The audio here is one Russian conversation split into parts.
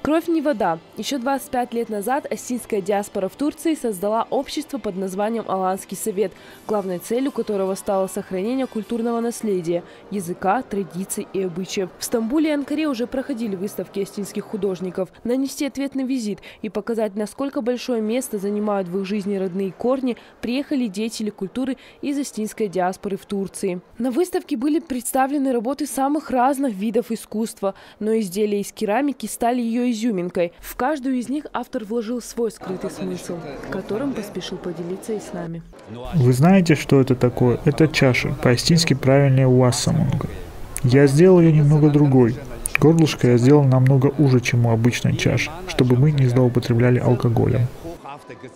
Кровь не вода. Еще 25 лет назад остинская диаспора в Турции создала общество под названием Аланский совет, главной целью которого стало сохранение культурного наследия, языка, традиций и обычаев. В Стамбуле и Анкаре уже проходили выставки остинских художников. Нанести ответный визит и показать, насколько большое место занимают в их жизни родные корни, приехали деятели культуры из остинской диаспоры в Турции. На выставке были представлены работы самых разных видов искусства, но изделия из керамики стали ее изюминкой. В каждую из них автор вложил свой скрытый смысл, которым поспешил поделиться и с нами. Вы знаете, что это такое? Это чаша, по-остински правильнее уассамунга. Я сделал ее немного другой. Горлышко я сделал намного уже, чем у обычной чаши, чтобы мы не злоупотребляли алкоголем.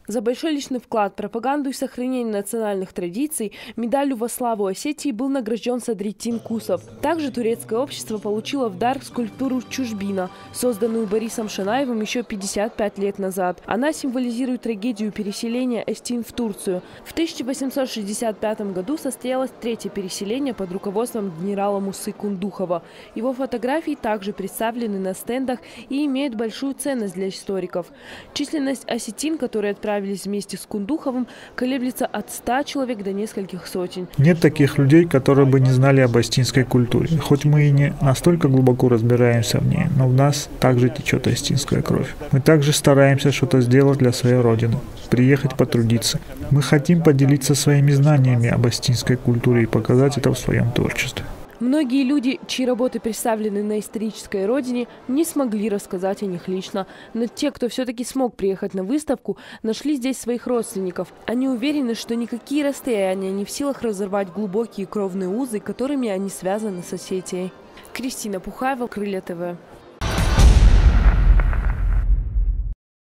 За большой личный вклад, пропаганду и сохранение национальных традиций медалью во славу Осетии был награжден Садриддин Кусов. Также турецкое общество получило в дар скульптуру Чужбина, созданную Борисом Шанаевым еще 55 лет назад. Она символизирует трагедию переселения остин в Турцию. В 1865 году состоялось третье переселение под руководством генерала Мусы Кундухова. Его фотографии также представлены на стендах и имеют большую ценность для историков. Численность осетин, которые отправились вместе с Кундуховым, колеблется от 100 человек до нескольких сотен. Нет таких людей, которые бы не знали об остинской культуре. Хоть мы и не настолько глубоко разбираемся в ней, но в нас также течет остинская кровь. Мы также стараемся что-то сделать для своей родины, приехать потрудиться. Мы хотим поделиться своими знаниями об остинской культуре и показать это в своем творчестве. Многие люди, чьи работы представлены на исторической родине, не смогли рассказать о них лично. Но те, кто все-таки смог приехать на выставку, нашли здесь своих родственников. Они уверены, что никакие расстояния не в силах разорвать глубокие кровные узы, которыми они связаны с Осетией. Кристина Пухаева, Крылья ТВ.